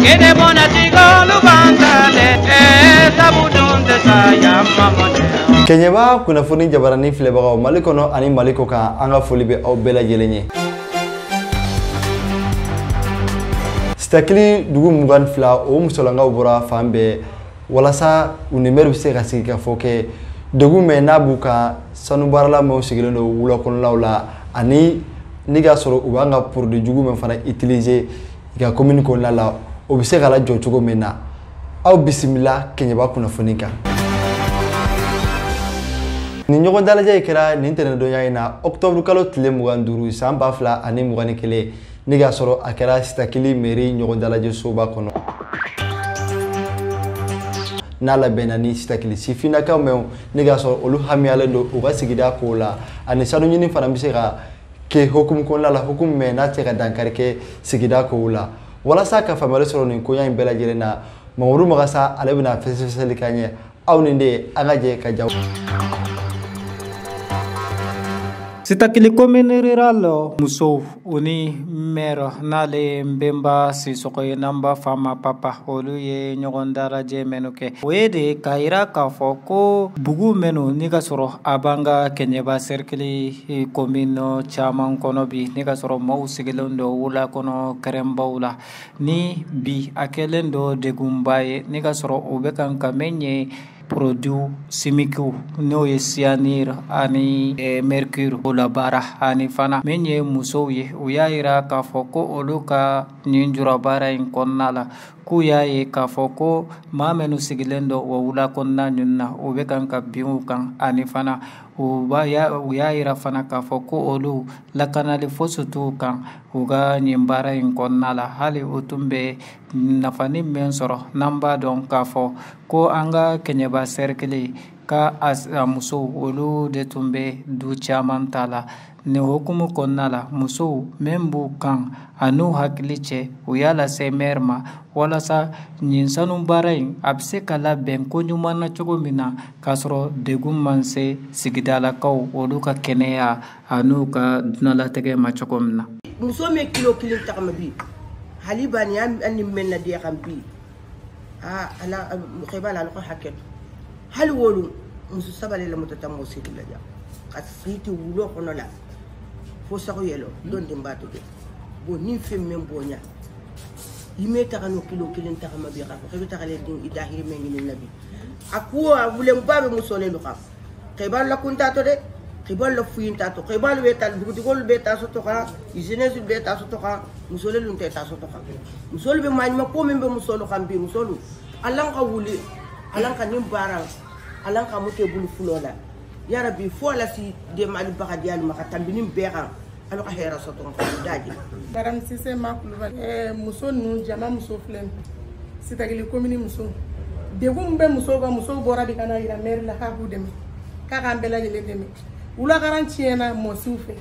Kede bona tigo lubandale sabudunde saya mamone. Kenyaba kunnafoni jabarani filebagaw Mali kono ani Mali ko kan an ka foli bɛ aw bɛɛ lajɛlen ye. Sitakili dugu 22 o musolangaw bɔra fan bɛɛ walasa u nimɛri bɛ se ka sigi ka fɔ kɛ degun mɛn n'a b'u kan sanu baarala mɛnw sigilen don wula kɔnɔlaw la ani ni ka sɔrɔ u b'an ka produit jugu mɛn fana utiliser i ka commune kɔnɔna la o bɛ se ka lajɔ cogo min na aw bisimila Kenyaba kunnafoni kan. Ni ɲɔgɔn dalajɛ kɛra nin tɛnɛndonɲa in na octobre kalo tile 25 san 2021 ni ka sɔrɔ a kɛra Sitakili mairie ɲɔgɔn dalajɛ soba kɔnɔ. N'a labɛnna ni Sitakili sifinnakaw mɛnw ni ka sɔrɔ olu hamiyalen don u ka sigida kow la ani sanu ɲini fana bɛ se ka kɛ hukumu kɔnɔna la hukumu mɛn n'a tɛ se ka dankari kɛ sigida kow la walasa ka faamuyali sɔrɔ nin koɲa in bɛɛ lajɛlen na Mamadu Magasa ale bɛna fɛsɛfɛsɛli k'an ye aw ni de an ka jɛ ka jaw. Sitakili commune rural muso uni maire nale Mbemba Sisoko ye namba fama papa olu ye ɲɔgɔn daraje menu kɛ o ye de k'a yira k'a fɔ ko bugu menu ni ka sɔrɔ a b'an ka Kenyaba cercle commune caman kɔnɔ bi ni ka sɔrɔ maaw sigilen do wula kɔnɔ kɛrɛnbaw la ni bi a kɛlen do degunba ye ni ka sɔrɔ o bɛ kan ka min ye produit chimiques n'o ye cyanure ani mercure o la baara ani fana min ye musow ye u y'a yira k'a fɔ ko olu ka nin jura baara in kɔnɔna la k'u y'a ye k'a fɔ ko maa minnu sigilen do o wula kɔnɔna ninnu na u bɛ kan ka bin u kan ani fana u y'a yira fana k'a fɔ ko olu lakanali fosi t'u kan u ka nin baara in kɔnɔna la hali o tun bɛ nafani min sɔrɔ n'an b'a dɔn k'a fɔ ko an ka Kenyaba cercle ka a musow olu de tun bɛ du caman ta la nin hukumu kɔnɔna la musow min b'u kan a n'u hakili cɛ u y'a lase maire ma walasa nin sanu baara in a bɛ se ka labɛn ko ɲuman na cogo min na k'a sɔrɔ degun man se sigidalakaw olu ka kɛnɛya a n'u ka dunalatigɛ ma cogo min na. Muso min kilo kelen tagama bi hali bani an ni mɛn na diya kan bi ala xeba la ko hakɛ hali wolu muso sabale la mutata mo sigi la ja ka siti wulo kono la fo sago yelo don de mbato de bo ni fem men bonya yime ta kanu kilo kelen ta kama bi ka ko ta kale din idahi men ni nabi akuwa wule mbabe muso le lo ka xeba la kunta to de xeba la fuyinta to xeba le betal duguti gol beta so to ka jeunesse beta so to ka muso le lunte ta so to ka muso le be manima ko men be muso lo kan bi muso lo alan ka wule alan ka nim bara alan ka mote bulu fulola ya rabbi fo la si de mali bagadi al maka tambinin beran alo ka hera so ton daji baram sise makulu muso nu jama muso flen Sitakili commune muso degum be muso ga muso bora bi kana ira mer la ka budem ka kan bela le deme ula garantiena mo sufe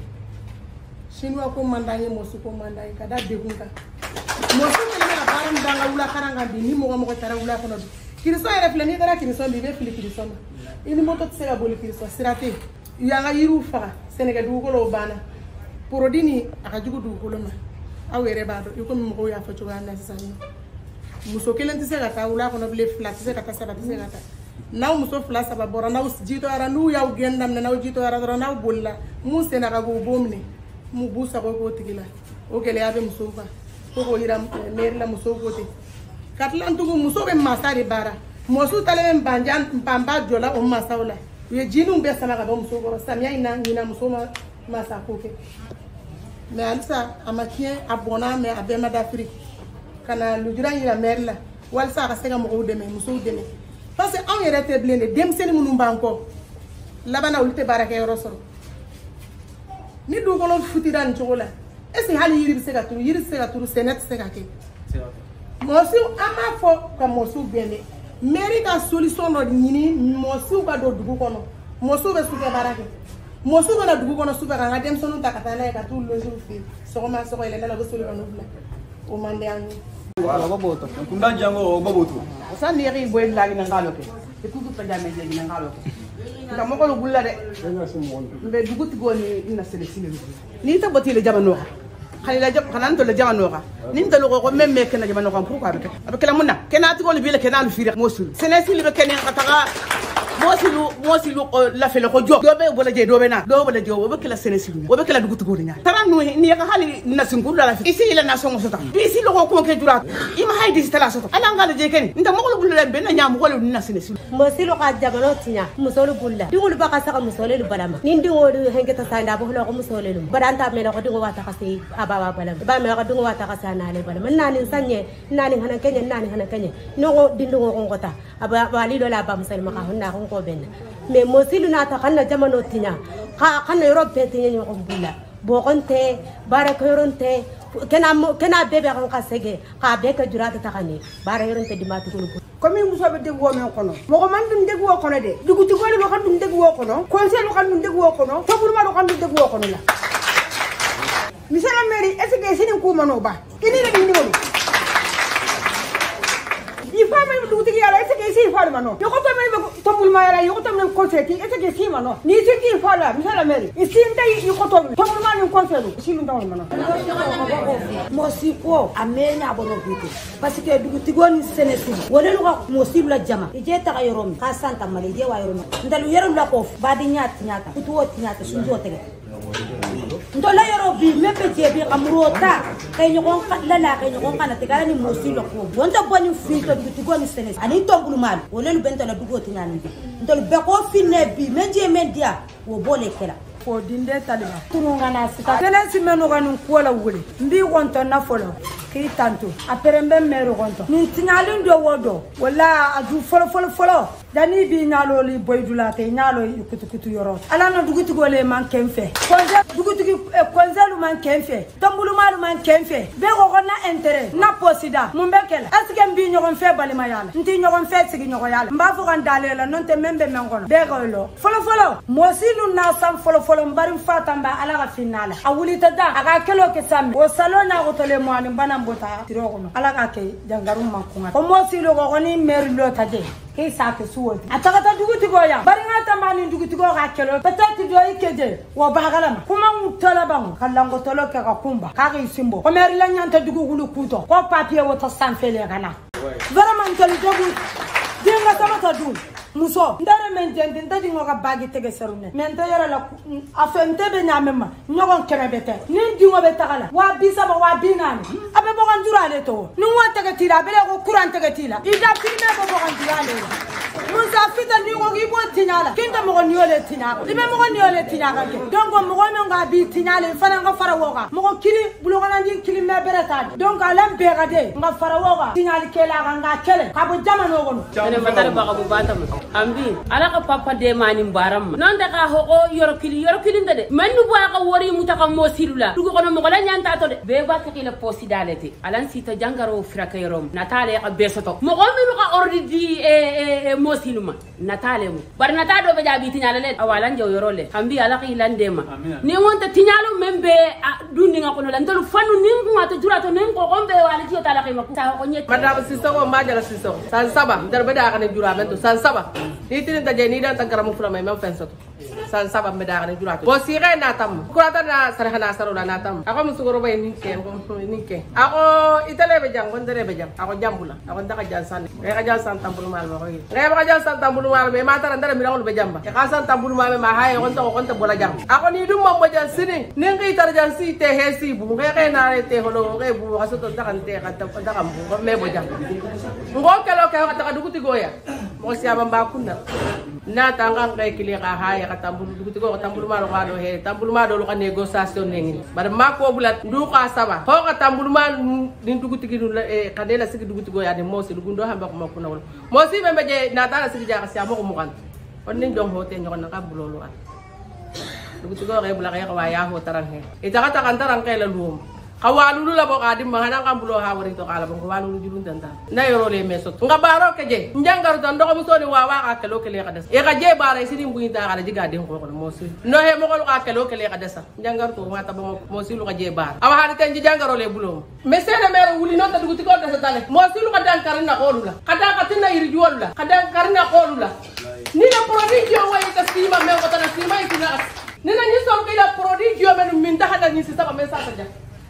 shinwa ko mandanye mo su ko mandanye kada degum ka mo su ke na baram danga ula karanga bi ni mo mo tara ula kono kiriso ere fleni dara kiriso bi be fili kiriso ma ini moto tsega boli kiriso sirate yanga yiru fa Senegal du ko lo bana produit aka jugu du ko lo ma awere ba do ko mi mo ya fa chuga na sani muso kelen tsega ta ula kono bile flat tsega ta saba tsega ta naw muso flat saba bora naw jito ara nu yaw gendam na naw jito ara do naw bolla mu sena ka go bomne mu busa ko ko tigila o kele abe muso fa ko hiram mer la muso ko te katlan tugu muso be masari bara mosu tale banjan pamba jola o masawla ye jinu be sama ka ba muso ko samia ina muso masa ko ke me alsa amakien abona me abema d'Afrique kana lujura ira merla walsa ka sega mo de me muso de me parce que on yere te blende dem seni munu banko labana ulte baraka yoro soro ni du ko non futiran chogola est ce hali yiri se ka turu senet se ka ke mosu ama fo ka mosu bene meri ka solution no nyini mosu ka do dugu kono mosu be su ke baraka mosu ko na dugu kono su ka nga dem sonu takata na ka tu lo jour fi so ko ma so ko ile na go solution no bla o mande an wala baboto kunda jango o baboto sa ni ri boy la ni ngalo ke e ku ta jame je ni ngalo ke ka mo ko bulla de be dugu ti goni ina sele sile ni ta boti le jamano khalila jab khanan to la jangano ka nin to ko memme kena jama no kan pourquoi avec la munna kena to le bile kena lu firi mosul senesi le kenen kataka mosilu la fele ko job dobe bola je dobe na do bola je o be kala senesi o be kala dugutu go nya taran no ni ka hali na singuru la isi ila na so sota isi lo ko ke jura ima haydi stala sota ala ngala je ken nda mo ko bulle be na nyam ko le na senesi mosilu ka jagalo tinya musolu bulla digul baka saka musole lu balama nin dingodu hengeta sanda bo lo ko musole lu badanta me ko dingo wata kasi ababa balama ba me ko dingo wata kasi na le balama nanin sanye nanin hana kenya no dindu ko ngota aba wali lo la ba musalma ka hunna ko ben mais mosilu na ta kanna jamano tinya kana europe tinya ni ko bulla bo konte baraka yoronte kena bebe kan kasege ka be ka jurata ta kane bara yoronte dimatu ko comme muso be deggo men kono mo man dum deggo kono de duguti ko le kan dum deggo kono conseil kan dum deggo kono tabul ma kan dum deggo kono la misala meri est ce que sinin ko mano ba ini de ni woni ifame duguti yala est ce que si fa mano yo ko to men tabul ma yala yo ko to men conseil est ce que si mano ni se ki fa la misala meri isin tay yo ko to tabul ma ni conseil si min taw mano mo si ko amenya bono bite parce que duguti goni senesi wala lu ko mo si la jama je ta yorom ka santa mali je wa yorom ndalu yorom la ko ba di nyata kutu wot nyata sunjo tege ndola yoro bi mebe je bi amrota kay nyoko la kay nyoko kana tegala ni mo si lo ko wonta boni fito duguti goni senesi ani tombulu mal wala lu benta la dugoti nani ndol be ko finne bi menje mendia wo bole kala ko dinde taliba turunga na sita senesi meno kanu kola wuli mbi wonto na folo ki tanto apere mbemero gonto ni tinyalin do wodo wala aju folo dani bi nyalo li boydula te nyalo kutu yoro ala no dugutu gole man kenfe konza dugutu konzalu man kenfe tambulu malu man kenfe be go na intérêt na posida mumbe kala aske mbi nyogon fe balima yala nti nyogon fe sigi nyogo yala mba fo kan dalela non te membe mengono be go lo folo mosilu na sam folo mbari fatamba ala ga finala awuli tada aga kelo ke samme o salona go tole mo ani bana mbota tirogono ala ga ke jangaru makunga ko mosilu go ni meri lo tade ke sa ke suwoti ataka duguti go ya bari ngata mani duguti go ga kelo peut-être do ikeje wo bagalama kuma mutola bangu kallango tolo ke ga kumba ka ga simbo ko meri la nyanta dugugulu kuto ko papier wo to sanfele kana vraiment tolo dogu dinga sama ta du muso ndare men jende ndadi ngoga bagi tege serune men to yara la afente be nyamema nyogon kemebete nin dingo be tagala wa bisa ba wa binani abe bo kan durale to nu wa tege tira bele ko kuran tege tira ida pirme bo kan durale musa fita ni ngogi bo tinyala kinga mo gon yole tinyaka ibe mo gon yole tinyaka ke donc mo gon nga bi tinyale fana nga fara woga mo ko kili bulo kana ndi kili me bereta donc alam be gade nga fara woga tinyali kela nga kele ka bo jamano gono ene matare ba ko batam ambi ala ka papa de mani baram non da ka ho o yorokili ndade manu bo ka wori mutaka mo silula dugo kono mo la nyanta to de be ba ka kila posi dalete alan sita jangaro fraka yorom natale ka besoto mo on mi ka ordi di mo siluma natale mo bar natado be jabi tinyala le awalan jaw yorole ambi ala ka ilandema ni wonta tinyalo membe dundi nga kono la ndolu fanu ningu ngata jurato ningo ombe wala jiyo tala ka maku ta ko nyet madaba siso ma jala siso san saba darbe da ka ne jurabe to san saba ni tin ta je ni dan tan karamu fula mai men fensato san saba me da ka ne jurato bo si re na tam ko ta na sarhana sarula na tam ako musugoro bay ni ke ako itale be jang wondere be jang ako jambula ako ndaka jansan re ka jansan tambul mal ma ko yi re ka jansan tambul mal be ma tara ndara mi rawul be jamba e ka san tambul mal ma haye on ta bola jang ako ni dum mo jan sini ni ngi tar jan si te he si bu re na re te holo re bu aso to ndaka te ka ta ndaka bu me bo jang ngo kelo ka ta duguti goya mo si abamba kunna na tangang kay kili ka haye ka tambul duguti go ka tambul mal ko do he tambul mal do ka negosasyon nengi bar ma ko bulat ndu ka saba ho ka tambul mal din duguti gi ka de la sigi duguti goya de mo si dugundo hamba ko makuna wol mo si be je na ta la sigi ja ka si amako mo kan on ning dong hote nyoko na ka bulolo at duguti go re bula kay ka wa ya ho tarang he ita ka ta kan tarang kay la luum kawalulu la bo kadim mahana kan bulo ha wori to kala bon kawalulu julun tanta na yoro le meso nga baro ke je njangaru tan ndoko musoni wawa ka kelo kele ka des e ka je bare sini mbuinta kala jiga den ko ko mosi no he mo ko ka kelo kele ka desa njangaru to mata bo mosi lu ka je bare awa hadi tan jangaro le bulo mesene mere wuli no ta duguti ko desa tale mosi lu ka dan karina ko lula kada ka tinna yiri juwala kada karina ko lula ni la prodigio wa ita sima me ko tan sima itina ni na ni som ke la prodigio men min ta hada ni sita ba me sa ta ja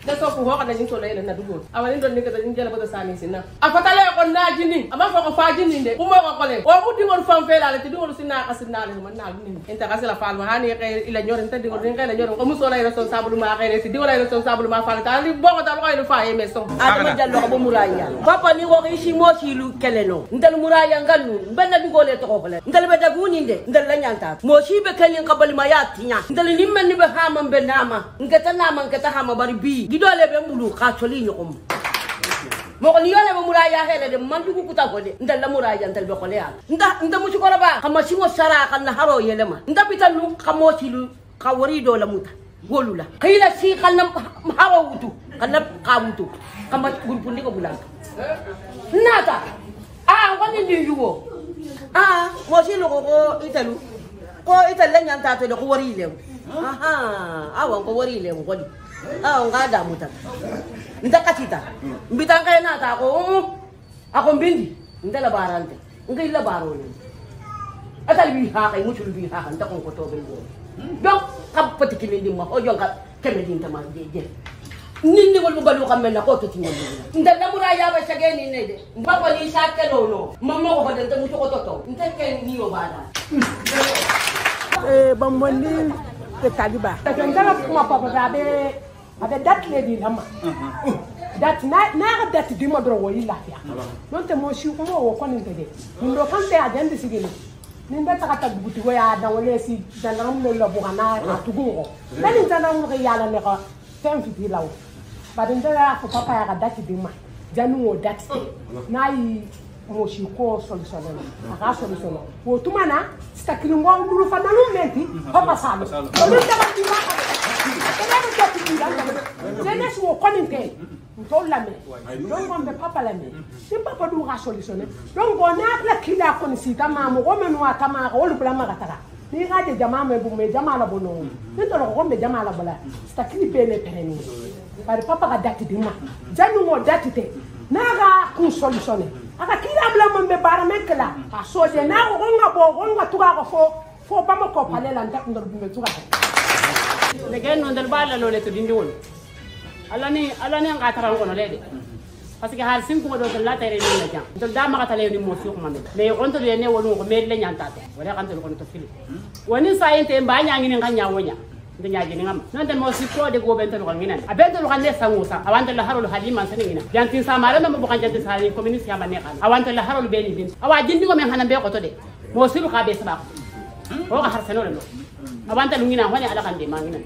da so ko ho kana nyin to lay na dugo awani don ni ka nyin jela bada sami sinna afatale ko na jini ama fa ko fa jini de kuma ko kole o mu dingol fam fe la ti dingol sinna kasinna le man na ni enta kasila fal ma hani kay ila ñor enta dingol ni kay la ñor ko mu so lay responsable ma kay si dingol lay responsable ma fal ta li boko ta ko fa e meso adama jallo ko muraya papa ni ko ishi mo ci lu keleno ndal muraya ngalu benna dingol e to ko le ndal be daguni de ndal la ñanta mo ci be kelin kabal ma yatinya ndal ni men ni be hama be nama ngata nama ngata hama bari bi dole be mbulu ka toli ñokom mo ko ni yole be muraya hele de man dugu kuta ko de ndal la muraya ndal be ko le nda mu ci ko la ba xama ci mo sara kan na haro yelema nda bitan lu xamo ci lu ka wari do la muta wolula kayla si kan na haro wutu kan na ka wutu kama gurpu ndi ko bulaka nata woni ndi yugo mo ci lu ko italu ko ital la nyanta to de ko wari lew awan ko wari lew ko di nga da mutan ndakatita mbitanga yana ta ko ako mbindi ndala barante ngai la barone atal bi ha kay mutul bi ha kan ta ko to be wo donc kap pati kilindi ma o jonka kemedin tama je nindi wol balu xam mel na ko to ci ñol ndala muraya ba sage ni ne de mbako ni sakke lolo mamma ko den ta mutu ko to ndeke ni o bada bambandi te taliba ta ndala kuma papa be ada dat le di lama dat na dat di mo dro wo ila ya non te mo shi ko wo ko ni de ndo kan te agende sigini ni nda ta ta buti go ya da wole si da nam lo lo bugana atugo ko dani tana mo ke yala ne ko tem fi law ba den da ko papa ya dat di ma janu wo dat na yi mo shi ko solution aka solution wo tumana sta kilingo nduru fa nanu menti papa salo ko da ba di ma jeunesse wo koninte ntol la me donc on be papa la me si papa du ra solutionner donc on a la kila kon si tama mo ko menu atama ko lu plama katara ni ga de jama me bu me jama la bono ni to ko be jama la bala sta kili pele pereni par papa ga dati dima janu mo dati te na ga kun solutionner aka kila bla mo be bara me kala a so je na ko nga bo nga tuga ko fo ba mo ko pale la ndak ndor bu me tuga legen non dal bala lo le to dindi won alani ngata ko no lede parce que har sim ko do la tere ni la jam to da ma kata le ni mo fi ko mame mais on to le ne wonu ko me le nyanta to wala kan to ko to fili woni sa yente mba nyaangi ni nganya wonya nda nyaaji ni ngam non den mo si ko de go bento ko ngina abento ko ne sa musa awanta la harul halima san ngina yantin sa mara ma bu kan jante sa ni communiste ya ne kan awanta la harul be ni bin awa jindi ko men hanan be ko to de mo silu ka be sa ko har sano le awanta lu ngina woni ala kan de ma ngina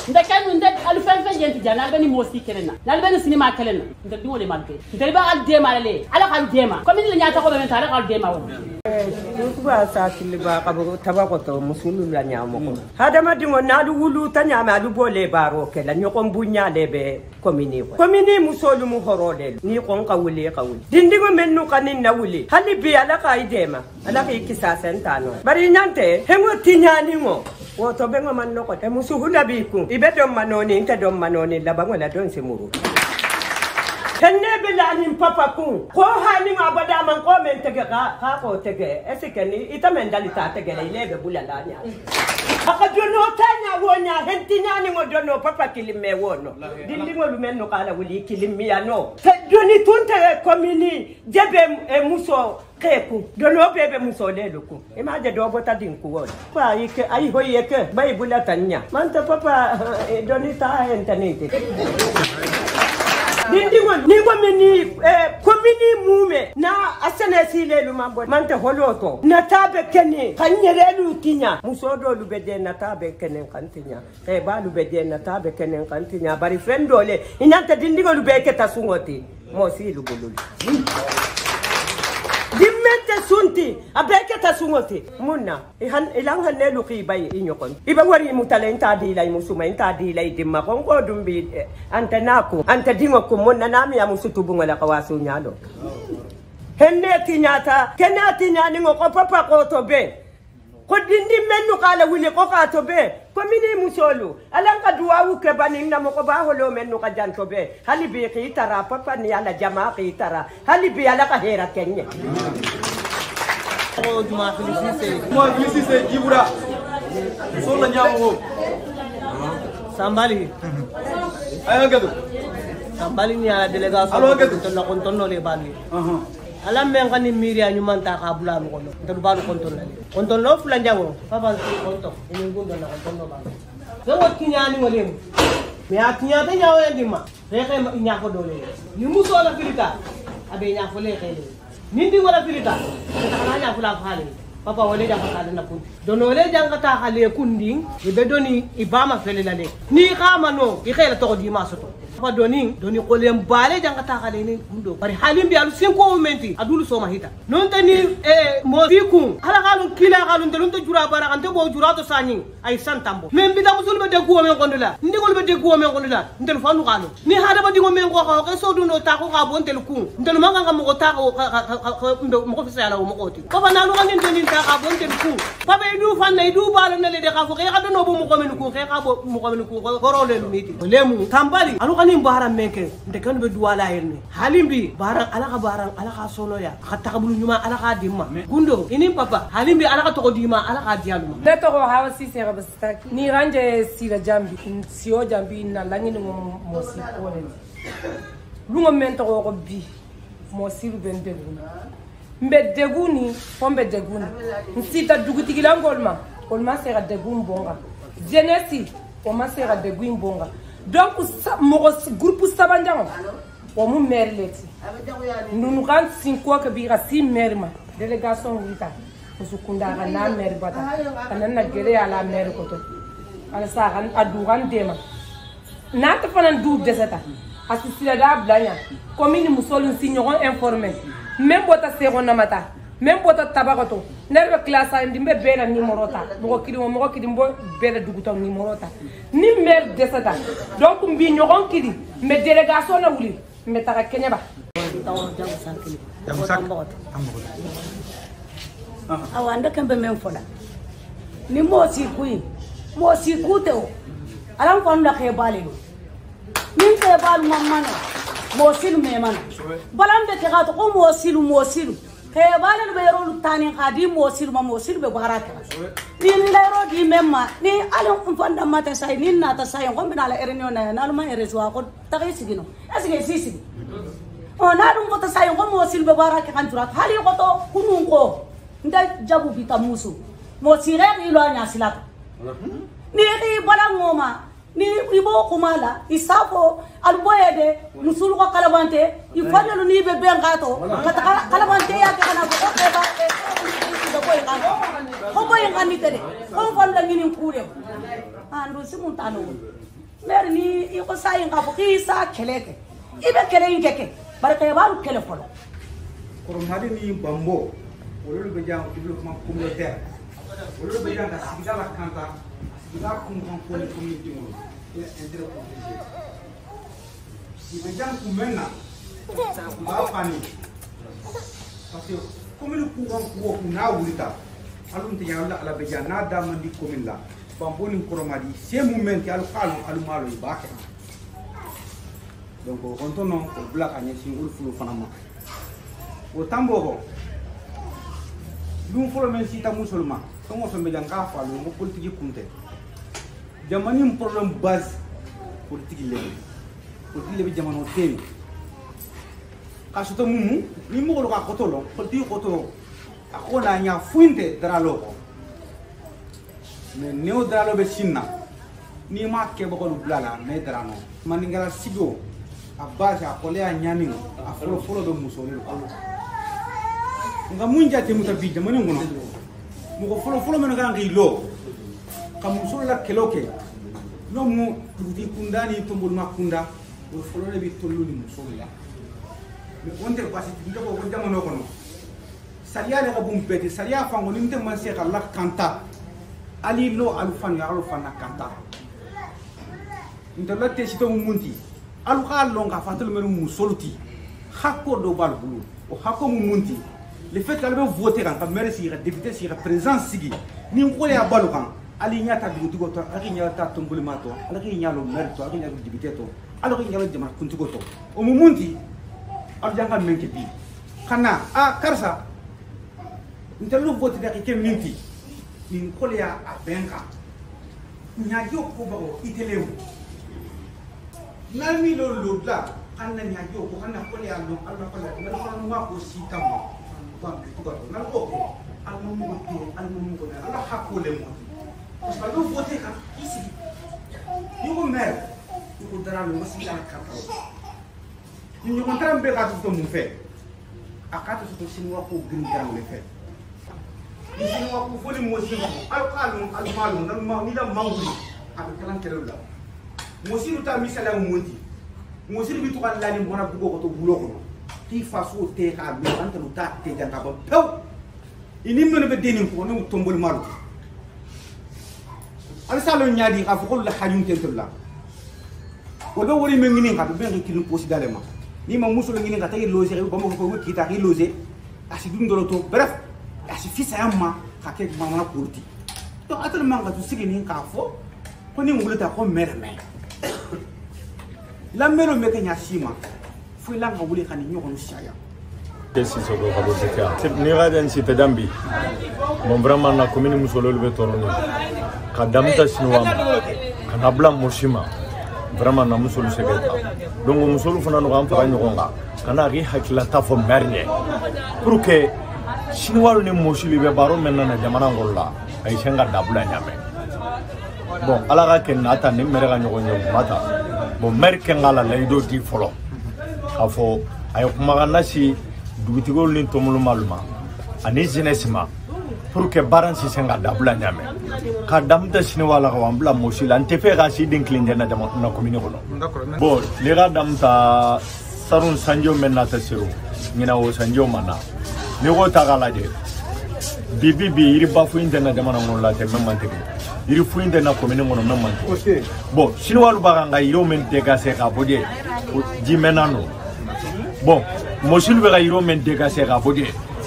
ndakanu ndak alfan fan jenti jana albani mosi kelena albani sinima kelena ndak di wole magge ndak ba al dema le ala kan dema comme ni nyata ko ben tare al dema won tuba sa kiliba kabo tabako to musulu la nyamo ko hadama di mo nadu wulu tanya ma du bole baro ke la nyoko mbunya lebe komini musolu mu horode ni ko ka wuli dindigo mennu kanin na wuli hali bi ala ka idema ala ka ikisa sentano bari nyante hemo tinyani ngo woto bengo man noko te musuhula biku ibe dom manoni inte dom manoni la bango la don semuru tenne bilani papa ku ko hani ma bada man ko men tege ka ko tege esikeni ita men dalita tege lebe bulala nya aka jono tanya wonya hentinya ni ngodono papa kilime wono dindingo lumenno kala wuli kilimia no te joni tunte komini jebe muso keku dono bebe muso lelo ku imaje do bota dinku won kwa ike ai hoyeke bay bulatanya manta papa donita entanete dindingo ni komini mume na asene silelu mambo manta holoto na tabe kene kanyerelu tinya muso do lubede na tabe kene kantinya ba lubede na tabe kene kantinya bari frendole inanta dindingo lubeke tasungoti mo silu bululu dimente sunti abeke tasungoti munna ilang hanelu kibay inyokon iba wari mutalenta dilay musuma inta dilay dimma konko dumbi antanako antadingo ko munna nami ya musutubunga la kawaso nyalo henne tinyata kenati nyani ngoko papa ko tobe ko dindi mennu kala wuli ko ka tobe komini musolu alanka duwawu ke banin na moko ba holo mennu ka janto be hali bi kitara papa ni ala jamaa kitara hali bi ala ka hera kenye o duma felicite mo felicite jibura so la nyamu Sambali. Ayo gitu. Sambali ni ala delegation ko kontonno le bali. Alam men kan ni miria nyuman ta ka bula mo kono. Ndu balu kontonno le. Kontonno fulan jango. Papa konto. Ini gundo na kontonno ba. Zango kinyani ngolem. Me atinya ta nyawo yandima. Reke nya ko dole. Ni muso la filita. Abe nya ko le kele. Nindi wala filita. Ta kana nya fula fale. Papa wale jang kata na kun. Dono wale jang kata kale kunding. Ibe doni ibama fele la le. Ni kama no. Ikela to di masoto. Papa doni kolem bale jang kata kale ni kundo. Bari halim bi alu 5 momenti adulu soma hita. Non tani mo fikum. Ala kalun kila kalun telun to jura bara kan to bo jura to sanyi. Ay santambo. Men bi da musul be de ko men kondola. Ndi gol be de ko men kondola. Ndel fanu kalu. Ni hada ba dingo men ko ka so duno ta ko ka bon tel kun. Ndel manga ngam ko ta ko mo ko fisa ala mo ko ti. Papa nanu kan ndel ka bon tel kun. Papa du fan nay du balo na le de ka fo ka do no bo mo ko men kun ka bo mo ko men kun ko ro le lumiti. Lemu tambali alu kan baran meke nde kan be duwala yerni halimbi baran ala ka solo ya ka takabulu nyuma ala ka dimma gundo ini papa halimbi ala ka to dima ala ka dialuma ne to hawa si se rabastaki ni ranje sira jambi siyo jambi na langini mo si pole lungo mento ko bi mo siru ben deguna mbe deguni pombe deguni nsita dugutigila ngolma sera degun bonga jenesi o ma sera degun bonga donc mo groupe sabanjango o mu merleti nunu kan 5 ka bira 6 merma délégation wita usukunda kana mer bata kana na gere ala mer ko to ala sa kan aduran dema na ta fanan du desata asisila da blanya commune musolun signon informel même bota sero na mata même bota tabakato nerbe classe andi mbe bela numéro ta mo kidi mbo bela duguto numéro ta ni mer desata donc mbi nyogon kidi me délégation na wuli me taka kenya ba awanda kembe men fola ni mosi kuite o alam ko nda ke balelo min ke balu mamana mosil me man balambe ke gato ko mosilu ke balelo be ro tani khadi mosil be baraka ni lero di memma ni alam fanda mata sai ni nata sai ko be nala erenyo na alma erezo ko tagay sigino asige sisi o na dum ko ta sai ko mosil be baraka kan turat hali ko to kunun ko nda jabu bita musu mosire ilo anya silata ni ri bala ngoma ni ibo kumala isafo alboyede musul ko kalabante ifanelu ni be bengato kata kalabante ya kana ko ko boy ngani tede ko fon la ngini kure andu simuntano mer ni iko sai ngabo kisa keleke ibe kele ngeke barka baru kele folo koromade ni bambo wolo be jang développement communautaire wolo be jang ka sigida la kanta sigida kumkan ko ni community mo et intérêt protégé si be jang kumena ba fani parce que commune ko na wulita alum te yalla ala be jang na damandi commune la bambo ni koromadi c'est moment al qalu al malo ba ke donc on tono ko black anya singul fulu fanama o tambogo dum folo men sita musulman to mo sombe janga fa lo mo politique kunte jamani problème base politique le jamano temi kaso mumu ni mo ko ka kotolo politique koto akona nya fuinte dralo mais neo dralo be sinna ni ma ke bako lu blala me drano maningala sigo a base a kole a nyami a folo be musole ko nga munja te mutabija mani ngono muko folo meno kan ngilo kamusul la keloke no mu di kundani tombol makunda o folo le bitollu ni musola me onte pasi ndoko ko jamono kono sariya le ko bumpeti sariya fango ni mte man se kala kanta ali lo alfan ya alfan kanta ndolo te sito munti alu khalo nga fatul meno musolti hakko do balbulu o hakko munti le fait qu'elle veut voter quand maire si député si président sigi ni ko ya balu kan ali nyata duguti goto aki nyata tombuli mato ali nyalo maire to aki nyalo député to ali nyalo jama kunti goto o mumunti al janga menke bi kana a karsa ntelu voter da ke minti ni ko ya a benka nyaajo ko bago itelew nami lo la anna nyaajo ko anna ko ya no alla ko la na ko ma ko si tamma ba ko na ko almumu ko ala hakole mo parce que do voter ka ici yugo mer yugo dara no si la ka ñu ko taram be ka to mu fe akata so sinwa ko gën dara le fe ni sinwa ko fodi mo sinwa al qalu al malu nan ma ni la mawri ak kalan kelo la mo siru ta misala monti mo siru bi to kan la ni mona bugo ko to bulo ko ti faso te ka bi anta lu ta te janta ba pew ini mena be denin ko no tombol malu al salo nyaadi ka ko la hajun tentulla ko do wori men ngini ka be ngi kinu posi dalema ni ma musul ngini ka tay loger ba mo ko kita ki loger asi dum dolo to bref asi fisa yamma ka ke ma mana kurti to atal manga to sigi ni ka fo ko ni ngulita ko mere me la mero me kanya sima fu la nga wuli khani nyoko no shaya kesi sogo ka botekia ni gaden si pedambi bon vraiment na commune musolo le betorno kadamta sinwa kana blam moshima vraiment na musolo segeta donc musolo fana no am fa nyokonga kana ri hakila ta fo merne pour que sinwa ni moshili be baro menna na jamana ngolla ay senga dabula nyame bon ala ga ken nata ni mere ga nyokonyo mata bon merke ngala lay do di folo afo ay kuma nasi dugutigol ni tomulu maluma ani jeunesse pour que baran si senga dabula nyame ka damta sinwala ga wambla moshila ntefe ga si din klinde na dama na commune ko bon le ga damta sarun sanjo menna ta siru ngina o sanjo mana ni go tagala de bibi iri bafu inde na dama na ngolla te memante iri fu inde na commune ngono memante bon sinwalu ba nga iro men dégagé ka bodé di menano bon mosul be ga iro men dégagé ka bodé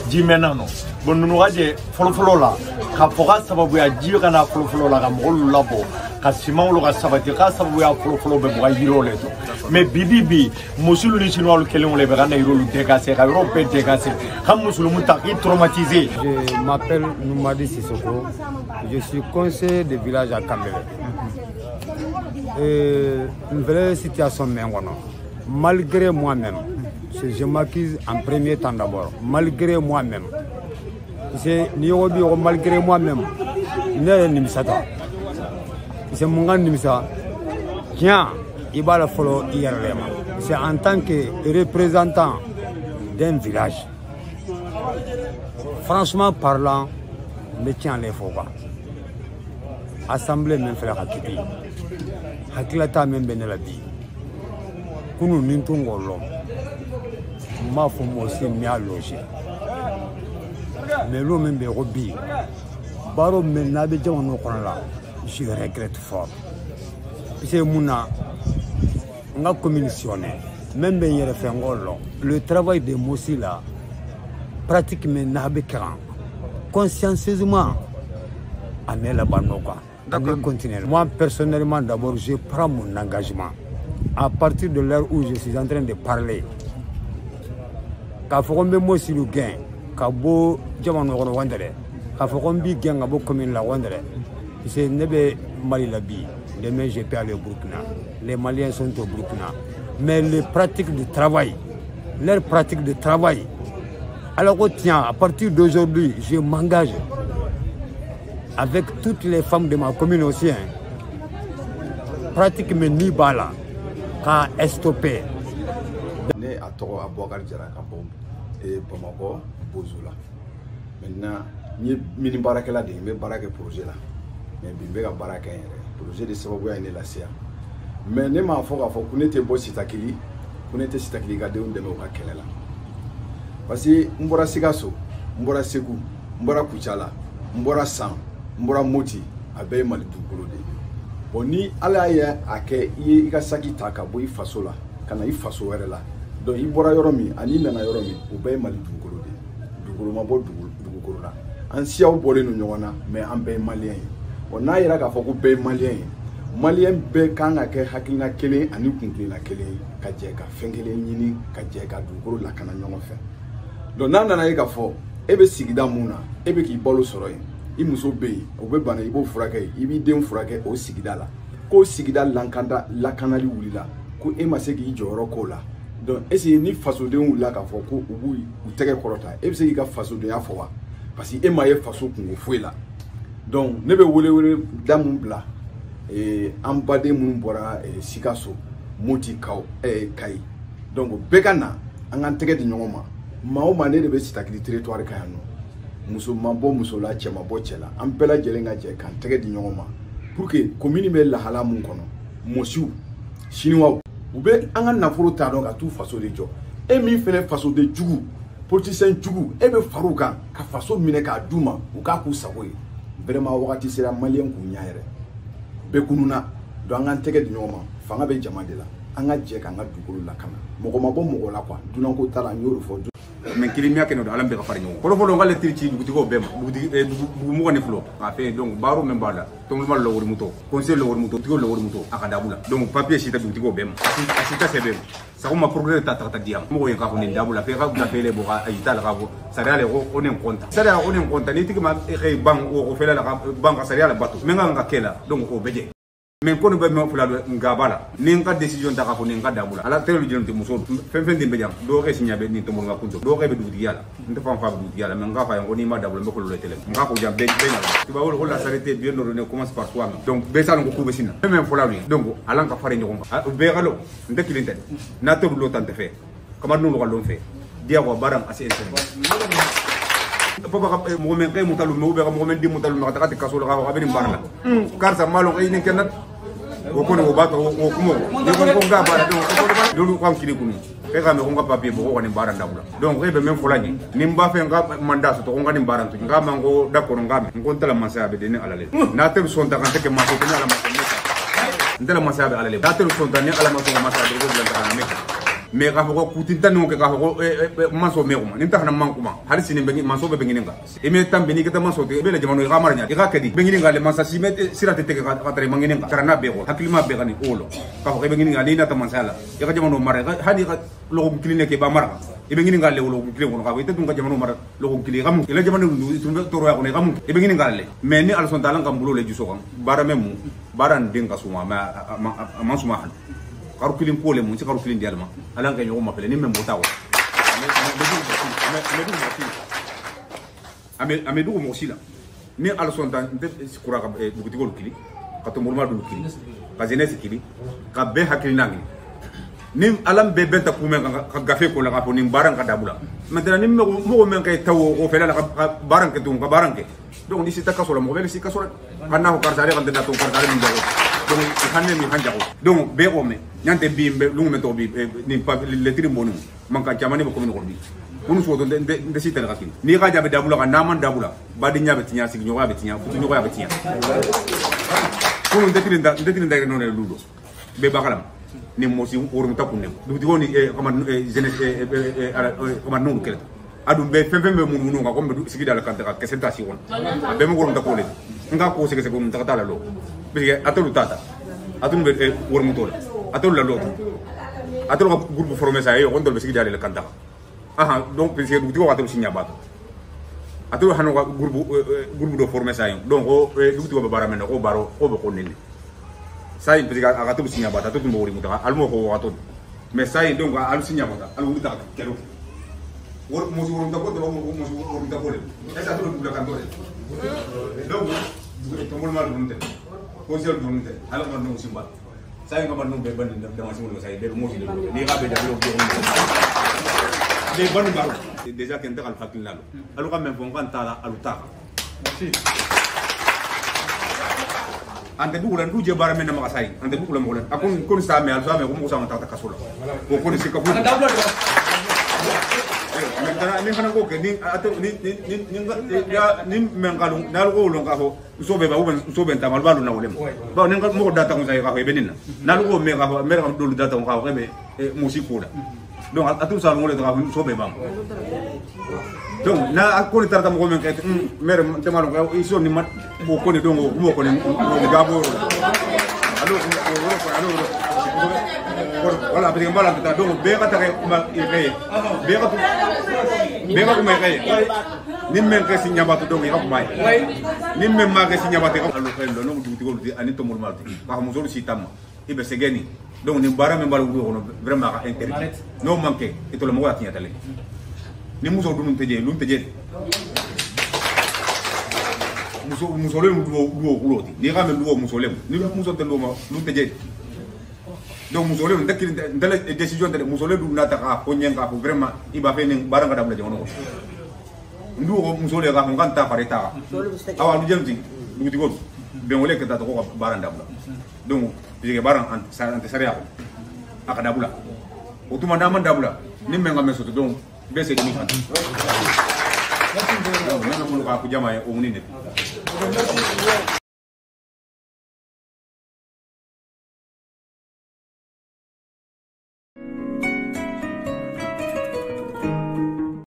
di menano bon nu gaje folo la ka foga sababu ya ji kana folo la ga mol labo ka simawlo ga sabati ka sababu ya folo be ga yiro le to mais bibi mosul ni sinwalu kelon le be ga na iro lu dégagé ka iro be dégagé kam mosul mu taki traumatisé. Je m'appelle Noumadi Sissoko, je suis conseiller de village à Kambele. Une vraie situation maintenant. Malgré moi-même, je m'accuse en premier temps d'abord, malgré moi-même. C'est malgré moi-même, c'est mon grand nimisa. Tiens, il va le follow IRM. C'est en tant que représentant d'un village. Franchement parlant, je tiens les faux. Assemblée même fait la raquette. Hakilata même benelabi. Kunu nintungolo. Ma fo mo se mi a loger. Mais l'eau même be robi. Baro men na be jamono kono la. Je regrette fort. C'est mouna nga commissionné. Même ben yere fait ngolo. Le travail de Mossi là pratiquement n'a be kran. Consciencieusement amela banoka. Continuer. Moi personnellement d'abord je prends mon engagement. À partir de l'heure où je suis en train de parler, quand on me dit que le gain, quand on me dit que on commune la wandere, c'est nebe Mali la bi. Demain je peux aller au Burkina. Les Maliens sont au Burkina. Mais les pratiques de travail, leurs pratiques de travail. Alors tiens, à partir d'aujourd'hui, je m'engage avec toutes les femmes de ma commune aussi. Pratiquement ni bala. Ka stoppé. Ne a tɔgɔ Aboubacar Jara ka bɔ Bamako Bozola. Maintenant ni mini baarakɛla de ye n bɛ baara kɛ projet la mais bi n bɛ ka baara kɛ n yɛrɛ projet de sababuya ye ne lase yan mais ne m'a fɔ k'a fɔ ko ne tɛ bɔ Sitakili ko ne tɛ Sitakili ka denw dɛmɛ u ka kɛlɛ la parce que n bɔra Sikaso n bɔra Segu n bɔra Kucala n bɔra San n bɔra Moti a bɛɛ ye Mali dugukolo de ye. Bon ni ala ye a kɛ I ye I ka saki ta ka bɔ I faso la ka na I faso wɛrɛ la donc I bɔra yɔrɔ min ani nana yɔrɔ min o bɛɛ ye Mali dugukolo de ye dugukolo ma bɔ dugukolo la an siyaw bɔlen no ɲɔgɔn na mais an bɛɛ ye maliyɛn ye bon n'a yɛrɛ k'a fɔ ko bɛɛ ye maliyɛn ye maliyɛn bɛɛ kan ka kɛ hakilina kelen ani kuntilenna kelen ye ka jɛ ka fɛn kelen ɲini ka jɛ ka dugukolo lakana ɲɔgɔn fɛ donc n'a nana ye k'a fɔ e bɛ sigida mun na e bɛ k'i balo sɔrɔ yen i muso be yen o be bana i b'o furakɛ i b'i den furakɛ o sigida la ko sigida lakanali wulila ko e ma se k'i jɔyɔrɔ k'o la donc est-ce que ni fasodenw wulila k'a fɔ ko u b'u tɛgɛ kɔrɔta e bɛ se k'i ka fasodenya fɔ wa parce que e ma ye faso kungo foyi la donc ne bɛ wele da mun bila an baden minnu bɔra Sikaso Moti Kayi donc bɛɛ ka na an k'an tɛgɛ di ɲɔgɔn ma maa o maa ne de bɛ Sitakili territoire kan yan nɔ muso ma bɔ muso la cɛ ma bɔ cɛ la an bɛɛ lajɛlen ka jɛ k'an tɛgɛ di ɲɔgɔn ma pour que commune bɛ lahala mun kɔnɔ mɔsiw siniwaw u bɛ an ka nafolo ta dɔn ka t'u faso de jɔ e min fɛnɛ faso de jugu politicien jugu e bɛ far'u kan ka faso minɛ k'a d'u ma u k'a k'u sago ye vraiment wagati sera maliyɛn k'u ɲa yɛrɛ bɛɛ kununa donc an k'an tɛgɛ di ɲɔgɔn ma fanga bɛ jama de la an ka jɛ k'an ka dugukolo lakana mɔgɔ ma bɔ mɔgɔ la quoi dunanko t'a la n y'o de fɔ men kilimiya kene do alam be ka fari ñoo ko folo ngale tirci dugutigo bem dugu mo ni flo a fe donc baro men bala to mo lo wori muto conseil lo wori muto tigo lo wori muto aka dabula donc papier sita dugutigo bem asita se bem sa ko ma progrès ta diam mo yen ka ko ni dabula fe ka na fe le bo ay tal ka bo sariya le ko onen konta sariya onen konta ni tigma e bang o fela la bang sariya la bato men nga kela donc o beje men kono be mo fulado ngabala ni nga décision ta ka ko ni nga dabula ala telo jonte muso fen dimbe jam do ke sinya be ni to mo nga kunto do ke be dudi yala nda fam fa dudi yala men nga fa ngoni ma dabula be ko lo tele nga ko jam be na ti ba wol la sarité bien no ne commence par soi donc be sa ngo ko be sina men fulado donc ala nga fare ngonga be galo nda kilinte na to lo tante fe kama no lo galon fe dia ko baram asi enten papa mo men kay mutalu mo be mo men di mutalu ma ta kaso la ga be ni barla karsa malo ay ni kenat o kono o bato o kumo ni ko nga bara do do ko kili kunu e ga me ko nga papier bo ko ni bara ndabula donc e be men fulani ni mba fe nga mandat to ko nga ni bara to nga mango d'accord nga me ko tala masabe de ni alale na te son ta kan te ke ma ko ni ala ma ko ndela masabe alale da te son ta ni ala ma ko masabe ko bla me me ka ko kutinta no ke ka ko manso me ko ni ta na man kuma har sini be manso be ngini nga e me tam be ni kita manso te be le jamano ga marnya ga kedi be ngini nga le mansa si me sirate te ka tare mangini nga karana be ko haklima be gani olo ka ko be ngini nga ni na ta mansala e ga jamano mare hani ga lo ko kline ke ba mara e be ngini nga le lo ko kline ko ka be te dum ga jamano mara lo ko kline gam e le jamano ndu to ro ya ko ne gam e be ngini nga le me ni al son talan kam bulo le juso kan bara memu baran den ka suma ma suma han karu kilin pole mun ci karu kilin dialma alan ga ñoo ma pele ni même botaw ame dugu mo sila ni al son tan de kura ka dugu tigol kili ka to murma dugu kili ka jeunesse kili ka be hakil nangi ni alam be benta kumen ka gafe ko la ka ni baran ka dabula maintenant ni mo men kay taw o fela ka baran ke tum ka baran ke donc ni sita kaso la mo be si kaso kana ko karsare kan de to karsare min dago donc hanne mi hanjago donc be o me nyante bi lungu me to bi ni pa le tiri monu man ka jamani ko min ko bi kunu so de sita la kin ni ga jabe dabula ka naman dabula badi nyabe tinya sig nyoga be tinya futu nyoga be tinya kunu de tiri nda no ne ludo be bakalam ni mosi worum takunne du digoni kama jeunesse kama non kele adum be fem be mun mun ko be sigi dal kanta ka senta si won be mo worum takole nga ko sege ko mun takata la lo be atolu tata atun be worum tol atolu la lo atolu ko groupe formé ça yo on do be sigi dal kanta aha donc parce que du digo atolu sinya bato atolu hanu ko groupe do formé ça yo donc du digo be baramene ko baro ko be ko nini sai parce que atolu sinya bato atolu mo worum taka almo ko atolu mais sai donc alu sinya bato alu wuta kelo wor mo si worum tako do mo si worum tako le esa atolu du kan do donc to mo mal dunte ko sel dunte ala mo no simba sai nga man no be ban da ma simul sai be mo si ni ga be da lo do de ban baro déjà que ndal fakil nalo alu kam men bon kan tala alu ta merci ante du ulan du je bara men ma sai ante du ulan mo akun kun sa me alza me ko mo sa ta kasola ko ko ni sika ko ni xana ko ke ni ato ni men galu dal ko lo ka ho so be ba so be tamal balu na wolem ba ni mo data ko sai ka ho benina na lu ko me ka ho me ka do data ko ka ho be musiko da donc atou sa ngole ka so be bam donc na ko ni tarata mo men ka mer tamal ko iso ni mat ko ni donc mo ko ni gabo allo voilà parce que mbala ta donc be ka ta ma be ka ko me kay men ke si nyabatu do ngi hakmay nim men ma ke si nyabatu ko alu xel no du tigol di ani to mul malti ba mo zolu si tam ibe segeni donc ni bara men balu ko vraiment ka intérêt no manke ito lo mo wati nyatale ni muso du nteje lu nteje muso le du kuloti ni ga men du muso le ni muso de lu nteje donc muso le ndakiri ndala décision de muso le du nata ka ko nyenga ko vraiment iba fe ni bara ngada bla jono ndu ko muso le ga ko nganta fareta awa lu jemti du tigo be ngole ke ta ko bara ndabla donc bige bara ante saria aka dabula otuma ndama dabula ni menga mesoto donc be se demi kan nana mo ka ku jama e o munine